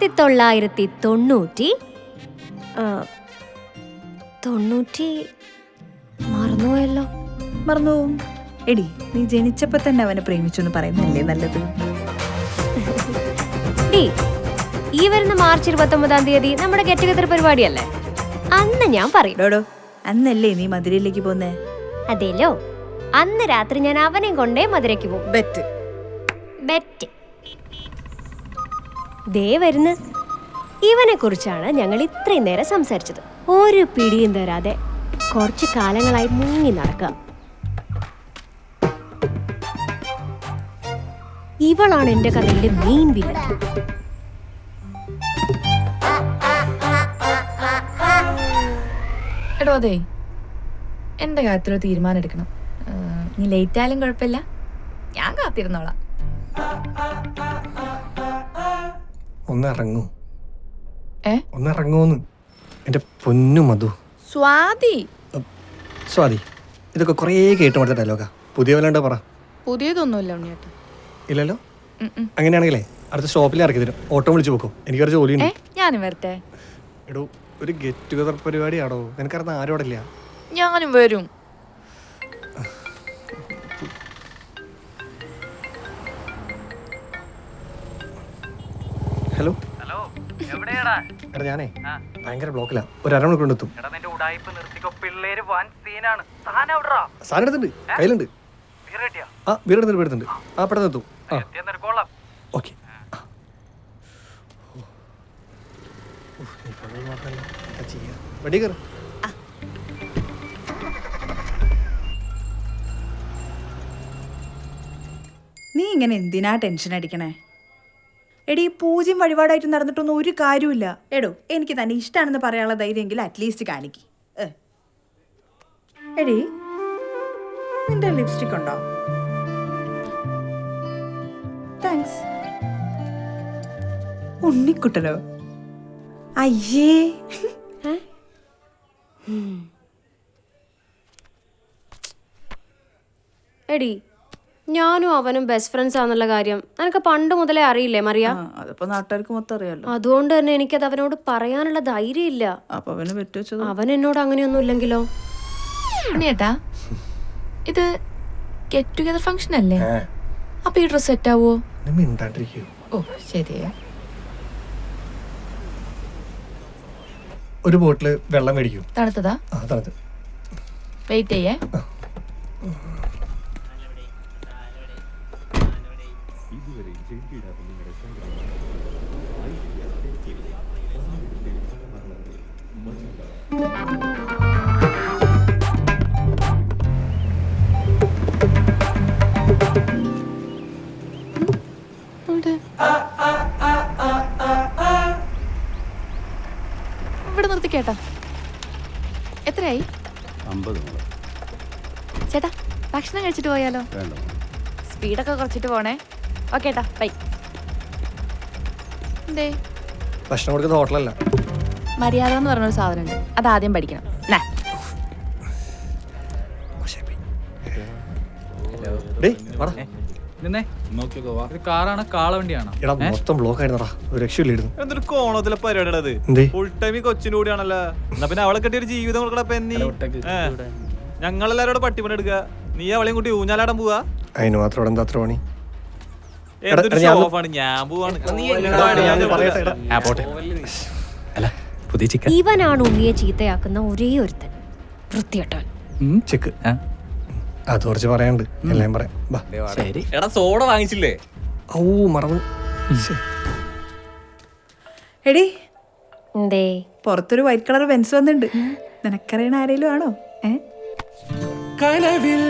1990 മറന്നുപോയല്ലോ. മറന്നുപോകും. എടി, നീ ജനിച്ചപ്പോ തന്നെ അവനെ പ്രേമിച്ചു എന്ന് പറയുന്നല്ലേ നല്ലത്. ഈ വരുന്ന മാർച്ച് 29 നമ്മുടെ ഗെറ്റ് ടുഗദർ പരിപാടിയല്ലേ? അന്ന് ഞാൻ പറയും. ഡോടോ, അന്നല്ലേ നീ മധുരയിലേക്ക് പോന്നേ? അതേലോ, അന്ന് രാത്രി ഞാൻ അവനെയും കൊണ്ടേ മധുരയ്ക്ക് പോകും. ബെറ്റ്. ദേ വരുന്നു. ഇവനെ കുറിച്ചാണ് ഞങ്ങൾ ഇത്രയും നേരം സംസാരിച്ചത്. ഒരു പിടിയും തരാതെ കുറച്ച് കാലങ്ങളായി മുങ്ങി നടക്കുക. ഇവളാണ് എന്റെ കഥയിലെ മെയിൻ വില്ലൻ. എടോ, അതെ, എന്റെ കാര്യത്തിലൊരു തീരുമാനം എടുക്കണം. നീ ലേറ്റ് ആയാലും കുഴപ്പമില്ല, ഞാൻ കാത്തിരുന്നോളാം. ഒന്നിറങ്ങൂന്ന് എന്റെ പൊന്നു മധു. സ്വാതി, ഇതൊക്കെ കുറേ കേട്ട് മടുത്ത ഡയലോഗാ. പുതിയ വല്ലാണ്ട് പറ. പുതിയതൊന്നുമില്ല ഉണ്ണിയേട്ടാ. ഇല്ലല്ലോ. അങ്ങനെയാണെങ്കിലേ അടുത്ത സ്റ്റോപ്പിൽ ഇറക്കി തരും. ഓട്ടോ വിളിച്ചു പോക്കും. എനിക്കൊരു ജോലിയുണ്ട്. ഞാനും വരട്ടെ. എടോ, ഒരു ഗെറ്റ് ടുഗദർ പരിപാടിയാണോ? നിനക്കറിയുന്ന ആരോടില്ല. ഞാനും വരും. ഹലോ, എടാ, ഞാനേ ഭയങ്കര ബ്ലോക്കിലാ. ഒരു അരമണിക്കൂർ എത്തും. സാധനം എടുത്തുണ്ട്, കയ്യിലുണ്ട്. ആ, വീടെടുത്തുണ്ട്. ആ, പെട്ടെന്ന് എത്തും. ഓക്കെ. വണ്ടി കയറും. നീ ഇങ്ങനെ എന്തിനാ ടെൻഷൻ അടിക്കണേ? എടി, പൂജ്യം വഴിപാടായിട്ട് നടന്നിട്ടൊന്നും ഒരു കാര്യമില്ല. എടോ, എനിക്ക് തന്നെ ഇഷ്ടമാണെന്ന് പറയാനുള്ള ധൈര്യമെങ്കിൽ അറ്റ്ലീസ്റ്റ് കാണിക്ക്. എടി, നിന്റെ ലിപ്സ്റ്റിക് ഉണ്ടോ? താങ്ക്സ്. ഉണ്ണിക്കുട്ടലോ? അയ്യേ. എടി, ഞാനും അവനും ബെസ്റ്റ് ഫ്രണ്ട്സ് ആണെന്നുള്ള കാര്യം എനിക്ക് പണ്ട് മുതലേ അറിയില്ലേ മറിയ? അതിപ്പോ നാട്ടുകാർക്ക് മൊത്തം അറിയാലോ. അതുകൊണ്ട് തന്നെ എനിക്കത് അവനോട് പറയാനുള്ള ധൈര്യം ഇല്ല. അപ്പൊ അവന് പറ്റുവെച്ചത്. അവൻ എന്നോട് അങ്ങനെയൊന്നും ഇല്ലെങ്കിലോ? ഉണ്ണിയേട്ടാ, ഇത് ഗെറ്റ് ടുഗദർ ഫംഗ്ഷൻ അല്ലേ? അപ്പൊ ഈ ഡ്രസ് സെറ്റ് ആവോ? ഓ, ശരിയാ. ഒരു ബോട്ടില് വെള്ളം മേടിക്കൂ. തണുത്തതാ? തണുത്ത്. വെയിറ്റ് ചെയ്യേ. ഇവിടെ നിർത്തി കേട്ടാ. എത്രയായി? 50. ചേട്ടാ, ഭക്ഷണം കഴിച്ചിട്ട് പോയാലോ? സ്പീഡൊക്കെ കുറച്ചിട്ട് പോണേ. ഓക്കെ ഏട്ടാ, ബൈ. എന്തേ? ഭക്ഷണം കൊടുക്കുന്ന ഹോട്ടലല്ല. മര്യാദ എന്ന് പറഞ്ഞൊരു സാധനം ഉണ്ട്, അത് ആദ്യം പഠിക്കണം. മൊത്തം ബ്ലോക്ക് ആയിരുന്നടാ. ഒരു രക്ഷയില്ലായിരുന്നു. എന്തൊരു കോണത്തിലെ പരിപാടി ഫുൾ ടൈം കൊച്ചിന്റെ കൂടിയാണല്ലോ. എന്നാ പിന്നെ അവളെ കെട്ടിയൊരു ജീവിതം കൊടുക്കണ. ഞങ്ങളെല്ലാരോട് പട്ടിപ്പണി എടുക്കുക, നീ അവളെയും കൂട്ടി ഊഞ്ഞാലാടാൻ പോവാ. അതിന് മാത്രം എന്താ അത്ര പണി? ഞാൻ പോവാണ്. ഇവനാണ് ഉണ്ണിയെ ചീത്തയാക്കുന്ന ഒരേ ഒരുത്തൻ, വൃത്തികെട്ടവൻ. ചെക്ക് അത് കുറച്ച് പറയാണ്ട്. എല്ലാം പറയാം. എടാ, സോഡ വാങ്ങിച്ചില്ലേ? ഓ, മറന്നു. എടി, എന്തേ? പുറത്തൊരു വൈറ്റ് കളർ ബെൻസ് വന്നിട്ടുണ്ട്. നിനക്കറിയണ ആരേലും ആണോ? കനവിൽ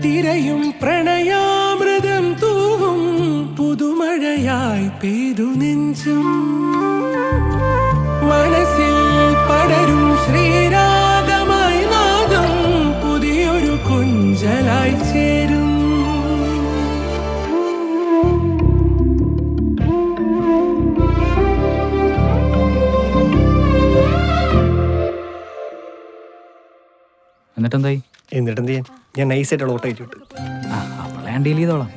തിരയും പ്രണയാമൃതം തൂവും പുതുമഴയായി പെയ്തു നെഞ്ചും മനസ്സിൽ പടരും ശ്രീരാഗമായി നാദം പുതിയൊരു കൊഞ്ചലായി ചേരും. എന്നിട്ടെന്തായി? എന്നിട്ടെന്ത് ചെയ്യാൻ? ഞാൻ നൈസായിട്ടുള്ള ഓട്ടോ ആയിട്ട് വിട്ടു. അവളെ ഞാൻ ഡീൽ ചെയ്തോളാം.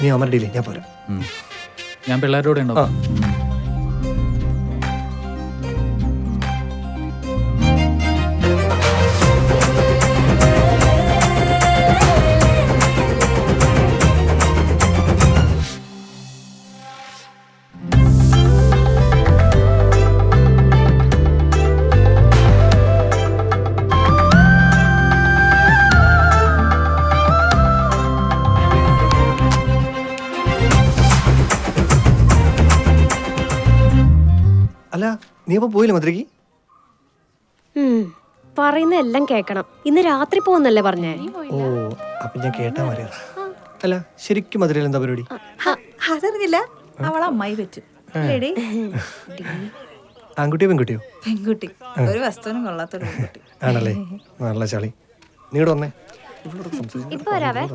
നീ അമർ ഡീൽ, ഞാൻ പോരാ. ഞാൻ പിള്ളേരുടെ കൂടെ ഉണ്ടോ? അല്ല നീ അപ്പൊ പോയില്ലേ മധുരയ്ക്ക്? പറയുന്ന എല്ലാം കേക്കണം. ഇന്ന് രാത്രി പോകുന്നല്ലേ പറഞ്ഞേ? ഓ അപ്പൊ ഞാൻ കേട്ടാ മറിയതാ. അല്ല ശരിക്കും മധുരയിൽ എന്താ പരിപാടി? അതറിഞ്ഞില്ല. അവളെ അമ്മായി പറ്റു. ലേഡി ആൺകുട്ടിയോ പെൺകുട്ടിയോ? പെൺകുട്ടി. ഒരു വസ്തുവിനും കൊള്ളാത്തൊരു പെൺകുട്ടി. ആണല്ലേ, നല്ല ചളി. നീട് വന്നേ. ഇപ്പൊ വരാവേ.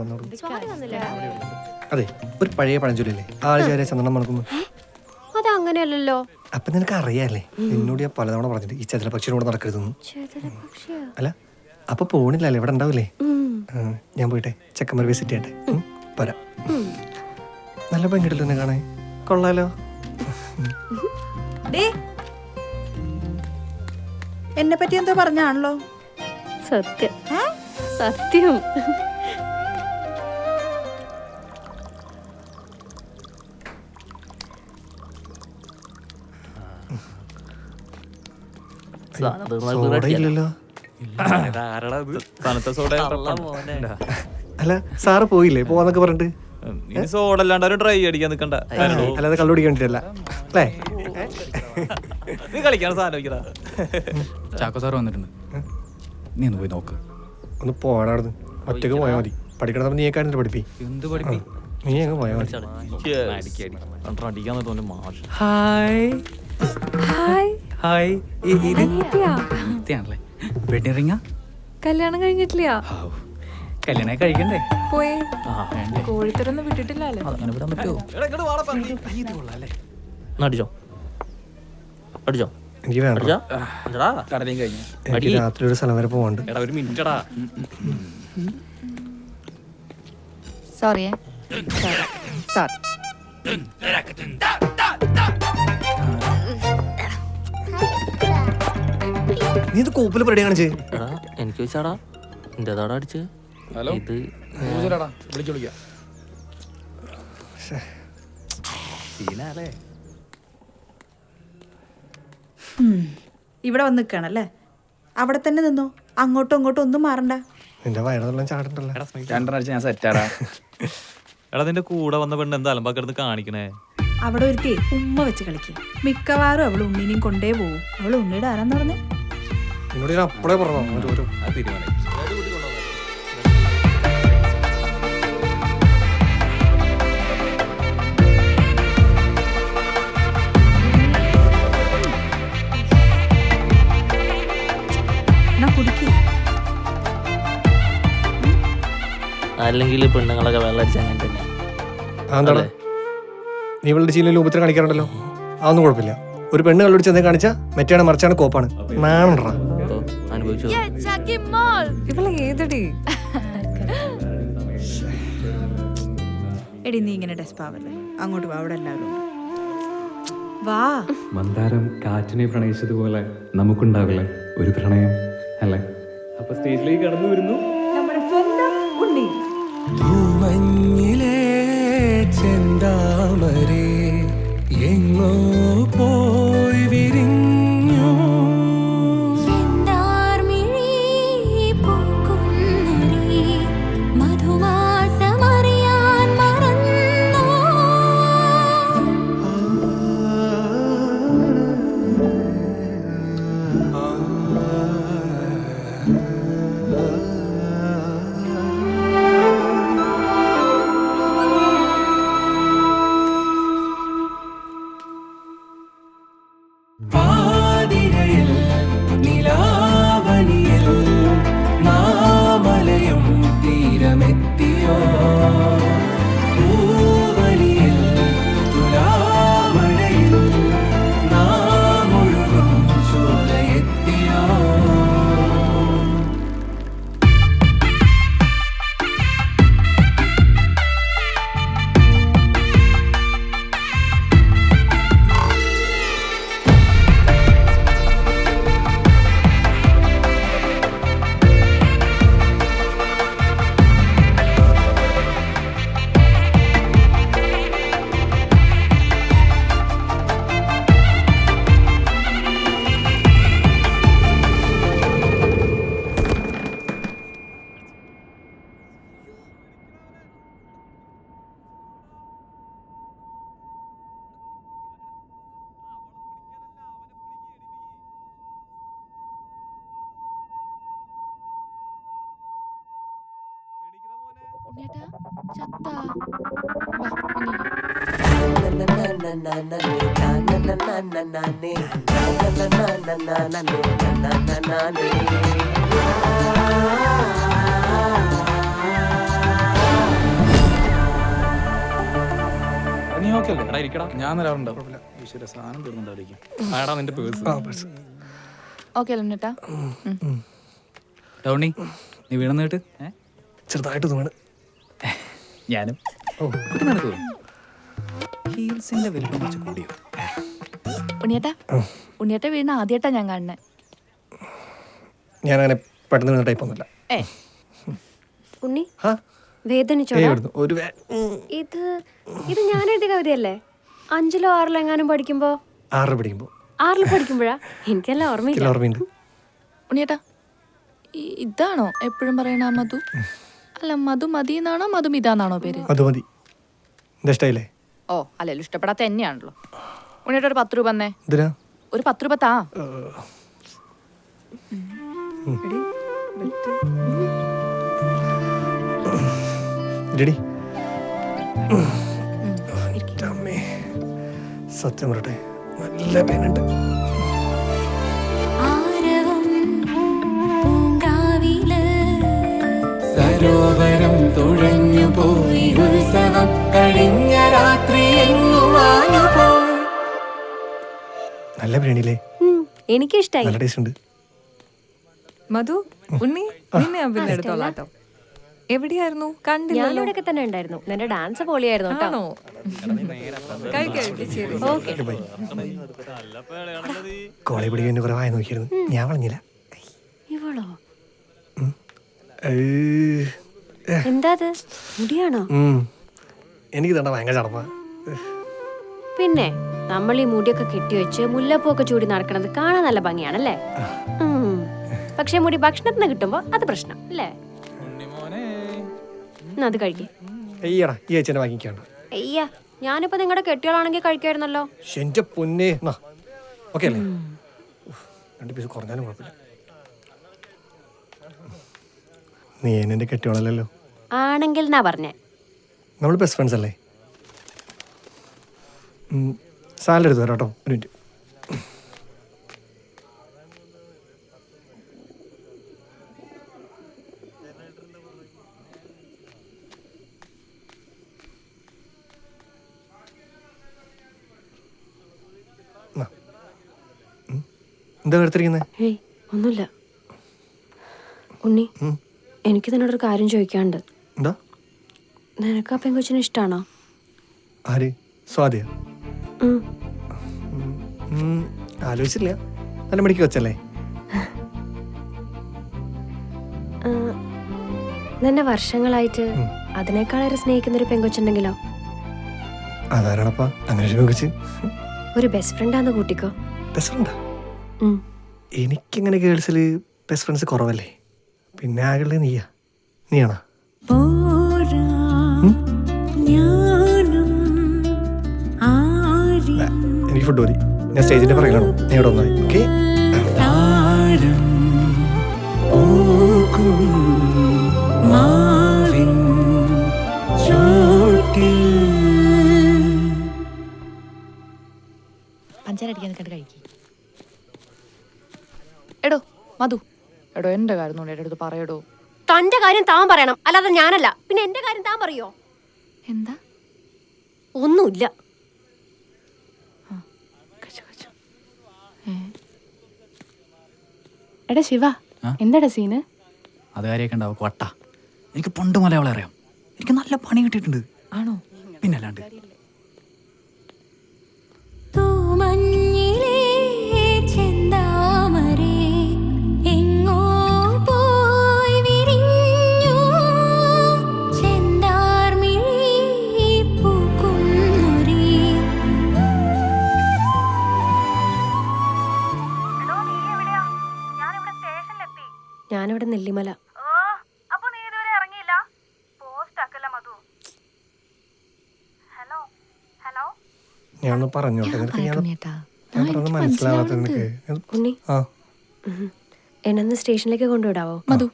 അതെ, ഒരു പഴയ പഴഞ്ചൊല്ലില്ലേ, ആള് ചേരെ ചന്ദനം മണക്കുന്നു. അതങ്ങനെയല്ലല്ലോ. അപ്പൊ നിനക്ക് അറിയാല്ലേ, നിന്നോട് ഞാൻ പലതവണ പറഞ്ഞിട്ട് ഈ ചതുര പക്ഷിയോട് നടക്കരുതെന്ന്. അല്ല അപ്പൊ പോണില്ലല്ലേ, ഇവിടെ ഉണ്ടാവില്ലേ? ഞാൻ പോയിട്ടെ ചെക്കന്മാർ വിസിറ്റ് ചെയ്യട്ടെ. പോരാ. നല്ല ഭംഗിയിട്ടല്ലോ എന്നെ കാണാൻ. കൊള്ളാലോ. എന്നെ പറ്റി എന്തോ പറഞ്ഞാണല്ലോ. സത്യം സത്യം. ഇല്ലല്ലോ. തണുത്ത സോഡ. അല്ല സാറ് പോയില്ലേ, പോവാന്നൊക്കെ പറഞ്ഞിട്ട്? ഇനി സോഡ അല്ലാണ്ട് ഒരു ഡ്രൈ അടിക്കാൻ നിക്കണ്ട. അല്ലാതെ കള്ളു കുടിക്കാൻ വേണ്ടിട്ടല്ല അല്ലേ? നീ കളിക്കാൻ സാധനം വെക്കടാ. ചാക്കോ സാർ വന്നിട്ടുണ്ട്, നീ ഒന്ന് പോയി നോക്ക്. ഒന്ന് പോടാടുന്ന്, ഒറ്റക്ക് പോയാൽ മതി. പഠിക്കണത് നീ കാണിട്ട് പഠിപ്പി. എന്ത് പഠിപ്പി? നീ അങ്ങ് പോയാൽ മതി. അടിക്കാൻ തോന്നുന്നു മാഷ്. Hi hi. ാണല്ലേ വെഡിങ് റിങ്ങാ? കല്യാണം കഴിഞ്ഞിട്ടില്ല. കല്യാണം കഴിക്കണ്ടേ? പോയി കോഴിത്തരൊന്നും വിട്ടിട്ടില്ലല്ലോ. അങ്ങനെ വിടാൻ പറ്റുമോ? അടിച്ചോ അടിച്ചോ. എനിക്ക് വേണ്ട. കടലയും കഴിഞ്ഞു. എനിക്ക് രാത്രി ഒരു സ്ഥലം വരെ പോവാണ്ട്. എടാ ഒരു മിനിറ്റടാ. Sorry sorry. നീ ഇത് കോപ്പില് പരിപാടി കാണിച്ചേ? എനിക്ക് വെച്ചാടാ എന്റേതാടാ അടിച്ച്. ഹലോ, ഇത് വിളിക്കാം. ഇവിടെ വന്ന് നിൽക്കുകയാണല്ലേ, അവിടെ തന്നെ നിന്നോ. അങ്ങോട്ടും ഇങ്ങോട്ടും ഒന്നും മാറണ്ട. നിന്റെ വയറെല്ലാം ചാടണ്ടല്ലോ. രണ്ടെണ്ണടിച്ച് ഞാൻ സെറ്റാടാ. എടാ നിന്റെ കൂടെ വന്ന പെണ്ണ് എന്താ അലമ്പാക്കിടന്ന് കാണിക്കണേ? അവിടെ ഒരുത്തി ഉമ്മ വെച്ച് കളിക്കുക. മിക്കവാറും അവൾ ഉണ്ണിനെയും കൊണ്ടേ പോവും. അവൾ ഉണ്ണിയുടെ ആരാന്ന് പറഞ്ഞേ? നിന്നോട് ഞാൻ അപ്പളേ പറഞ്ഞോ ഓരോ അത് തീരുമാനം. അല്ലെങ്കിൽ പെണ്ണുങ്ങളൊക്കെ വെള്ളം അടിച്ച അങ്ങനെ തന്നെ. എന്താണ് നീ ഇവളുടെ ചീലയിൽ ഉപദ്രം കാണിക്കാറുണ്ടല്ലോ, അതൊന്നും കുഴപ്പമില്ല. ഒരു പെണ്ണ് കള്ളുടിച്ച് എന്തേ കാണിച്ചാ മെറ്റാണ് മറിച്ചാണ് കോപ്പാണ്. നാണണ്ടാ അനുഭവിച്ചു. ഇവളെ ഏതടി? എടി നീ ഇങ്ങനെ ഡെസ്പാവല്ലേ, അങ്ങോട്ട് വാ, അവിടെ എല്ലാവരും ഉണ്ട്. വാ. മന്ദാരം കാറ്റിനെ പ്രണയിച്ചതുപോലെ നമുക്കുണ്ടാവില്ലേ ഒരു പ്രണയം അല്ലേ? അപ്പൊ സ്റ്റേജിലേക്ക് കടന്നു വരുന്നു നമ്മുടെ സ്വന്തം ഉണ്ണി. മഞ്ഞിലേ ചെന്താമരേ എങ്ങോ പോയി വിരിഞ്ഞു. ഉണ്ണിയേട്ടാ, ചത്താ? വാ, എണീക്ക്. നീ ഓക്കെ അല്ലേ? ഞാൻ വരാറുണ്ടാവും. ഈശ്വര സാധനം തീർന്നുണ്ടായിരിക്കും. ആടാ നിന്റെ പേഴ്സ്. ഓക്കെ അല്ലേ ഉണ്ണിയേട്ടാ? ടൗണി നീ വീണെന്ന് കേട്ട് ചെറുതായിട്ട് തോന്നുന്നു. ഞാനും നടക്കുമോ? ഹീൽസിന്റെ വലിപ്പം വെച്ച് കൂടിയോ? ഉണ്ണിയേട്ടാ വീണ ആദ്യമായിട്ടാ ഞാൻ കാണുന്നേ. ഞാനങ്ങനെ പെട്ടെന്ന് വീണ ടൈപ്പൊന്നുമില്ല. ഉണ്ണി ആ വേദനിച്ചോടാ? ഒരു ഇത് ഞാൻ എഴുതിയ കവിതയല്ലേ? 5ലോ 6ലോ എങ്ങാനും പഠിക്കുമ്പോ? 6 പഠിക്കുമ്പോ. 6ൽ പഠിക്കുമ്പോഴാ? എനിക്കെല്ലാം ഓർമ്മയില്ല. ഓർമ്മയുണ്ട്. ഉണ്ണിയേട്ടാ, ഇതാണോ എപ്പോഴും പറയണ മധു? അല്ല, മധു മതി എന്നാണോ മധു ഇതാന്നാണോ പേര്? അത് മതി. എന്താ ഇഷ്ടമായില്ലേ? ഓ അല്ലല്ലോ, ഇഷ്ടപ്പെടാത്ത തന്നെയാണല്ലോ. ഉണ്ണിയേട്ടാ ഒരു 10 രൂപ തന്നേ. എന്തിനാ? ഒരു 10 രൂപ താ. ഇല്ലടി. അമ്മേ, സത്യം പറയട്ടെ, നല്ല പേനുണ്ട്. സരോവരം തുഴഞ്ഞു പോയി ഉത്സവം കഴിഞ്ഞ രാത്രി നല്ല ബിരിയാണിയില്ലേ? എനിക്കിഷ്ടായി. നല്ല ടേസ്റ്റ് ഉണ്ട്. മധു, ഉണ്ണി നിന്നെ പിന്നെ എടുത്തോളാട്ടോ. എവിടെയായിരുന്നു? കണ്ടില്ലല്ലോ. ഞാനിവിടെയൊക്കെ തന്നെ ഉണ്ടായിരുന്നു. നിന്റെ ഡാൻസ് പൊളിയായിരുന്നു കേട്ടോ. ആണോ? ശരി. ഓക്കെ. കോളേജ് പഠിക്കാൻ കുറെ വായ നോക്കിയിരുന്നു. ഞാൻ വളഞ്ഞില്ല. ഇവളോ? എന്താ അത്? മുടിയാണോ? എനിക്ക് തണ്ട ഭയങ്കര ചടപ്പാ. പിന്നെ നമ്മൾ ഈ മുടിയൊക്കെ കെട്ടിവെച്ച് മുല്ലപ്പൂക്കെ ചൂടി നടക്കണത് കാണാൻ നല്ല ഭംഗിയാണല്ലേ? പക്ഷെ മുടി ഭക്ഷണത്തിന് കിട്ടുമ്പോ അത് പ്രശ്നം അല്ലേ? അത് കഴിക്കേ. അയ്യടാ, ഈ ചേച്ചി വാങ്ങിക്കാണ്ട്. അയ്യാ, ഞാനിപ്പോ നിങ്ങളുടെ കെട്ടിയോളാണെങ്കിൽ കഴിക്കായിരുന്നല്ലോ. എന്റെ പൊന്നെ. ഓക്കെ അല്ലേ? 2 പീസ് കുറഞ്ഞാലും കുഴപ്പമില്ല. നീ എന്നെ കെട്ടിയോളല്ലോ. ആണെങ്കിൽ എന്നാ പറഞ്ഞേ. നമ്മൾ ബെസ്റ്റ് ഫ്രണ്ട്സ് അല്ലേ? സാലറി എടുത്തു തരാം കേട്ടോ. ഒരു മിനിറ്റ്. എന്താ എടുത്തിരിക്കുന്നത്? ഏയ് ഒന്നുമില്ല ഉണ്ണി. എനിക്ക് നിന്നോടൊരു കാര്യം ചോദിക്കാണ്ട്. എന്താ? നിനക്ക് ആ പെങ്കൊച്ചിനെ ഇഷ്ടാണോ? ആര്? സ്വാതിയ? ആലോചിച്ചില്ല. നല്ല മടിക്ക് വെച്ചല്ലേ? നിന്നെ വർഷങ്ങളായിട്ട് അതിനേക്കാളേറെ സ്നേഹിക്കുന്നൊരു പെങ്കൊച്ചുണ്ടെങ്കിലോ? അതാരാണപ്പാ അങ്ങനെ ഒരു പെങ്കൊച്ച്? ഒരു ബെസ്റ്റ് ഫ്രണ്ടാന്ന് കൂട്ടിക്കോ. ബെസ്റ്റ് ഫ്രണ്ടാ? എനിക്കിങ്ങനെ ഗേൾസിൽ ബെസ്റ്റ് ഫ്രണ്ട്സ് കുറവല്ലേ. പിന്നെ ആകെ നീയാണോ? എനിക്ക് ഫുഡ് മതി. ഞാൻ സ്റ്റേജിന്റെ പുറകിലാണോ? നീ ഇവിടെ വന്നാൽ ഓക്കെ? പഞ്ചാരടിക്കാൻ കഴിക്കും. എടോ മധു, എടോ എന്റെ കാര്യം എന്റെ അടുത്ത് പറയടോ. തന്റെ കാര്യം താൻ പറയണം, അല്ലാതെ ഞാനല്ല. പിന്നെ എന്റെ കാര്യം താൻ പറയോ? എന്താ? ഒന്നുമില്ല. എടാ ശിവ, എന്താടാ സീന്? അത് കാര്യമൊക്കെ ഉണ്ടാവും. വട്ട എനിക്ക് പണ്ട് മലയാളം അറിയാം. എനിക്ക് നല്ല പണി കിട്ടിയിട്ടുണ്ട്. ആണോ? പിന്നല്ലാണ്ട്. ഞാനിവിടെ നെല്ലിമല. ഞാൻ പറഞ്ഞോട്ടെ. ഞാൻ പറഞ്ഞത് മനസ്സിലാവാത്ത നിനക്ക്. ഉണ്ണി, എന്നെ സ്റ്റേഷനിലേക്ക് കൊണ്ടുവിടാവോ? മധു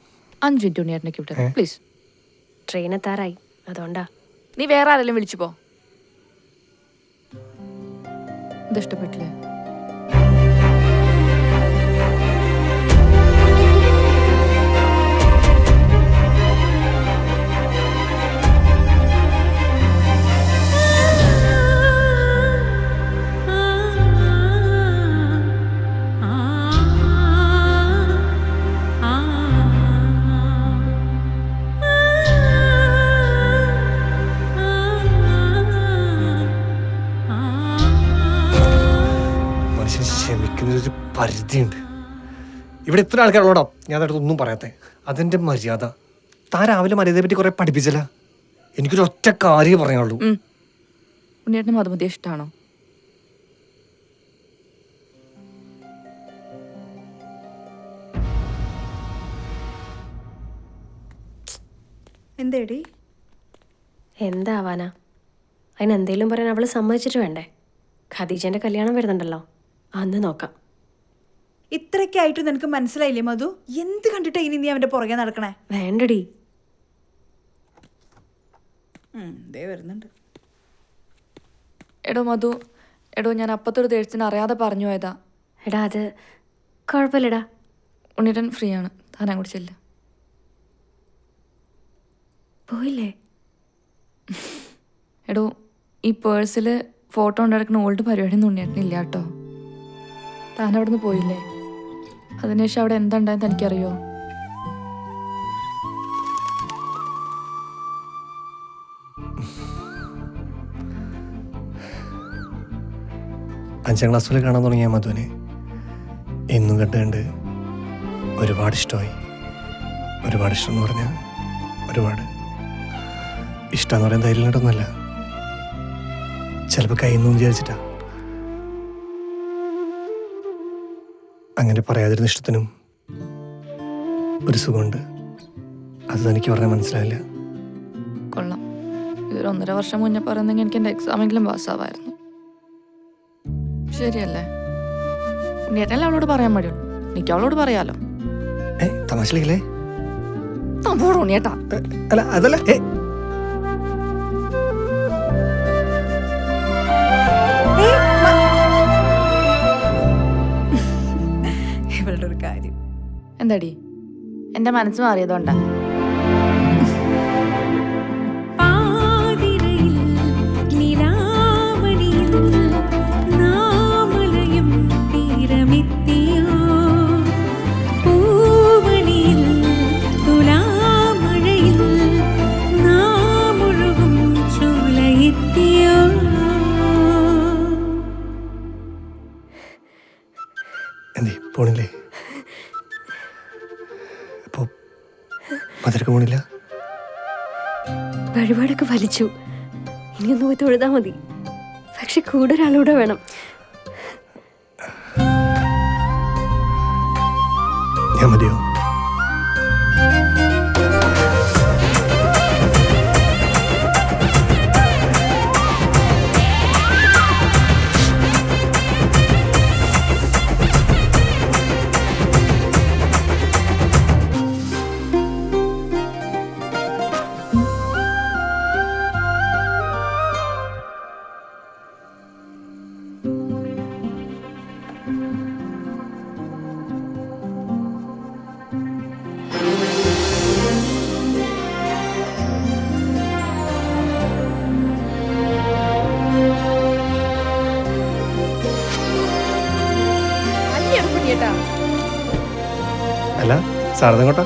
5 മിനിറ്റ് ഉണ്ണിയേട്ടനേക്ക് വിട്ടേ പ്ലീസ്. ട്രെയിൻ എത്താറായി, അതുകൊണ്ടാ. നീ വേറെ ആരെങ്കിലും വിളിച്ചു പോ. ഇത് ഇഷ്ടപ്പെട്ടില്ലേ? മനുഷ്യൻ ക്ഷമിക്കുന്നൊരു പരിധിയുണ്ട്. ഇവിടെ എത്ര ആൾക്കാരുള്ളോടാ ഞാൻ അടുത്ത് ഒന്നും പറയാത്തെ. അതിന്റെ മര്യാദ താൻ രാവിലെ മര്യാദയെ പറ്റി കുറെ പഠിപ്പിച്ചില്ല. എനിക്കൊരു ഒറ്റ കാര്യം പറയാനുള്ളൂ. ഉണ്ണിയേട്ടന് മധുമതി ഇഷ്ടമാണോ? എന്തേടി? എന്താവാനാ, അതിനെന്തേലും പറയാൻ അവള് സമ്മതിച്ചിട്ട് വേണ്ടേ? ഖദീജന്റെ കല്യാണം വരുന്നുണ്ടല്ലോ, അന്ന് നോക്കാം. ഇത്രയ്ക്കായിട്ട് നിനക്ക് മനസ്സിലായില്ലേ മധു? എന്ത് കണ്ടിട്ടാ ഇനി നീ അവന്റെ പുറകെ നടക്കണേ? വേണ്ടടി. ദേ വരുന്നുണ്ട്. എടോ മധു, എടോ ഞാൻ അപ്പത്തൊരു ദേഷ്യത്തിന് അറിയാതെ പറഞ്ഞു പോയതാ. എടാ അത് കുഴപ്പമില്ലടാ. ഉണ്ണിയേട്ടൻ ഫ്രീ ആണ്, താൻ അങ്ങോട്ട് ചെല്ല്. പോയില്ലേ? എടോ ഈ പേഴ്സിൽ ഫോട്ടോ ഉണ്ടാക്കുന്ന ഓൾഡ് പരിപാടിയൊന്നും ഉണ്ണിയേട്ടനില്ല കേട്ടോ. താൻ അവിടെ നിന്ന് പോയില്ലേ? അതിനുശേഷം അവിടെ എന്താ ഉണ്ടായെന്ന് എനിക്കറിയോ? അഞ്ചാം ക്ലാസ് വരെ കാണാൻ തുടങ്ങിയ മധുവിനെ എന്നും കണ്ട് ഒരുപാട് ഇഷ്ടമായി. ഒരുപാട് ഇഷ്ടം എന്ന് പറഞ്ഞാൽ ഒരുപാട് ഇഷ്ടം എന്ന് പറയാൻ ധൈര്യം കേട്ടൊന്നുമല്ല. ചിലപ്പോൾ കയ്യിൽ വിചാരിച്ചിട്ടാ. അങ്ങനെ പറയാതിരുന്ന ഇഷ്ടത്തിനും ഒരു സുഖമുണ്ട്. അത് തനിക്ക് പറഞ്ഞാൽ മനസ്സിലാവില്ല. കൊള്ളാം. ഇതൊരു 1.5 വർഷം മുന്നേ പറയുന്നെങ്കിൽ എനിക്ക് എൻ്റെ എക്സാമെങ്കിലും പാസ്സാവായിരുന്നു. ശരിയല്ലേ? ഉണ്ണിയേട്ടനല്ലേ അവളോട് പറയാൻ മടിയുള്ളൂ, എനിക്ക് അവളോട് പറയാലോ. തമാശയില്ലേ? പോടോ ഉണ്ണിയേട്ടാ. അല്ല അതല്ല. ഇവളുടെ ഒരു കാര്യം. എന്താടി എൻ്റെ മനസ്സ് മാറിയതുകൊണ്ടാ? എന്തേ പോണില്ലേ? അപ്പോ മധുരക്ക് പോണില്ല? വഴിപാടൊക്കെ വലിച്ചു, ഇനിയൊന്ന് പോയി തൊഴുതാ മതി. പക്ഷെ കൂടെ ഒരാളൂടെ വേണം. ഞാൻ മതിയോ? അല്ല സാറതെങ്ങോട്ടാ?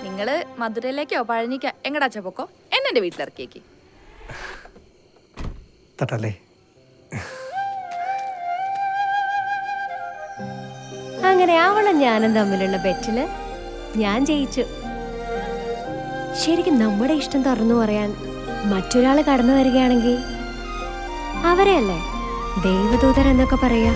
നിങ്ങള് മധുരയിലേക്കോ പഴനിക്കോ എങ്ങടാച്ചാ പൊക്കോ, എന്നെ വീട്ടിലിറക്കിയേക്ക്. തട്ടല്ലേ? അങ്ങനെ അവളും ഞാനും തമ്മിലുള്ള ബെറ്റില് ഞാൻ ജയിച്ചു. ശരിക്കും നമ്മുടെ ഇഷ്ടം തുറന്നു പറയാൻ മറ്റൊരാൾ കടന്നു വരികയാണെങ്കിൽ അവരെയല്ലേ ദൈവദൂതർ എന്നൊക്കെ പറയാ.